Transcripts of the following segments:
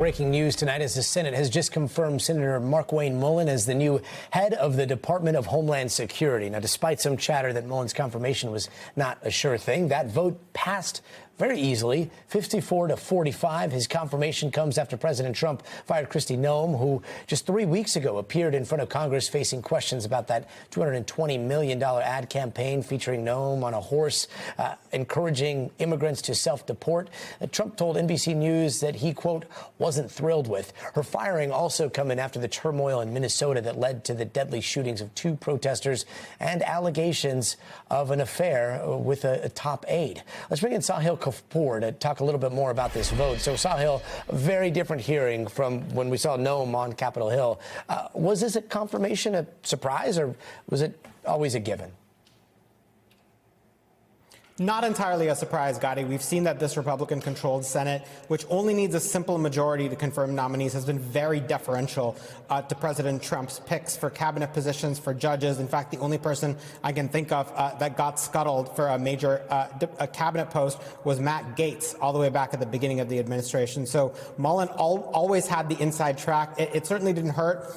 Breaking news tonight as the Senate has just confirmed Senator Markwayne Mullin as the new head of the Department of Homeland Security. Now, despite some chatter that Mullin's confirmation was not a sure thing, that vote passed very easily, 54-45. His confirmation comes after President Trump fired Kristi Noem, who just 3 weeks ago appeared in front of Congress facing questions about that $220 million ad campaign featuring Noem on a horse, encouraging immigrants to self-deport. Trump told NBC News that he, quote, wasn't thrilled with. Her firing also coming after the turmoil in Minnesota that led to the deadly shootings of 2 protesters and allegations of an affair with a top aide. Let's bring in Sahil Kapur to talk a little bit more about this vote. So, Sahil, a very different hearing from when we saw Noem on Capitol Hill. Was this a confirmation, a surprise, or was it always a given? Not entirely a surprise, Gadi. We've seen that this Republican-controlled Senate, which only needs a simple majority to confirm nominees, has been very deferential to President Trump's picks for cabinet positions, for judges. In fact, the only person I can think of that got scuttled for a major a cabinet post was Matt Gaetz, all the way back at the beginning of the administration. So Mullin always had the inside track. It certainly didn't hurt,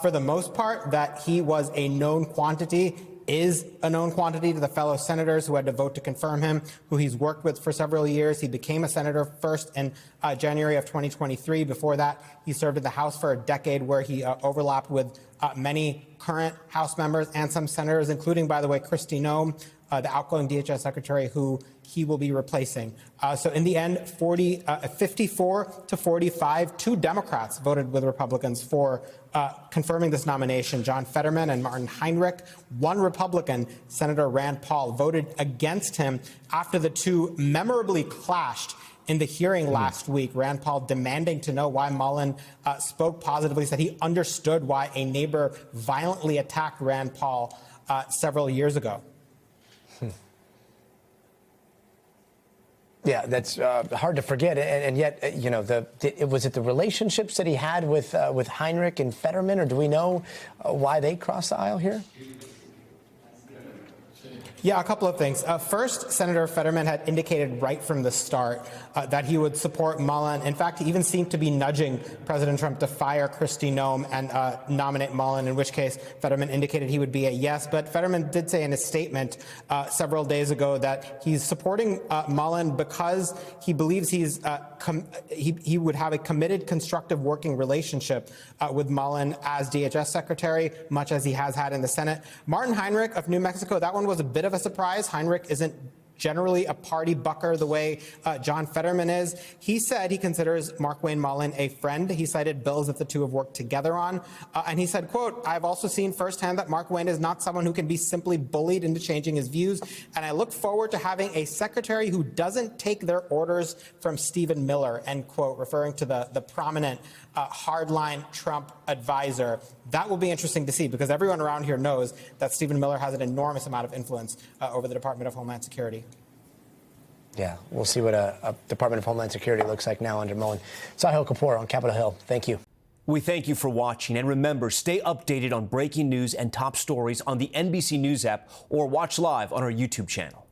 for the most part, that he was a known quantity. Is a known quantity to the fellow senators who had to vote to confirm him, who he's worked with for several years. He became a senator first in January of 2023. Before that, he served in the House for a decade, where he overlapped with many current House members and some senators, including, by the way, Kristi Noem, the outgoing DHS secretary, who he will be replacing. So in the end, 54-45, 2 Democrats voted with Republicans for confirming this nomination. John Fetterman and Martin Heinrich. 1 Republican, Senator Rand Paul, voted against him after the 2 memorably clashed in the hearing last week. Rand Paul demanding to know why Mullin spoke positively, said he understood why a neighbor violently attacked Rand Paul several years ago. Yeah, that's hard to forget, and yet, you know, was it the relationships that he had with Heinrich and Fetterman, or do we know why they crossed the aisle here? Yeah, a couple of things. First, Senator Fetterman had indicated right from the start that he would support Mullin. In fact, he even seemed to be nudging President Trump to fire Kristi Noem and nominate Mullin, in which case Fetterman indicated he would be a yes. But Fetterman did say in a statement several days ago that he's supporting Mullin because he believes he would have a committed, constructive working relationship with Mullin as DHS secretary, much as he has had in the Senate. Martin Heinrich of New Mexico, that one was a bit of a surprise. Heinrich isn't generally a party bucker the way John Fetterman is. He said he considers Markwayne Mullin a friend. He cited bills that the 2 have worked together on. And he said, quote, "I've also seen firsthand that Markwayne is not someone who can be simply bullied into changing his views. And I look forward to having a secretary who doesn't take their orders from Stephen Miller," end quote, referring to the prominent hardline Trump advisor. That will be interesting to see, because everyone around here knows that Stephen Miller has an enormous amount of influence over the Department of Homeland Security. Yeah, we'll see what a Department of Homeland Security looks like now under Mullin. Sahil Kapur on Capitol Hill. Thank you. We thank you for watching, and remember, stay updated on breaking news and top stories on the NBC News app, or watch live on our YouTube channel.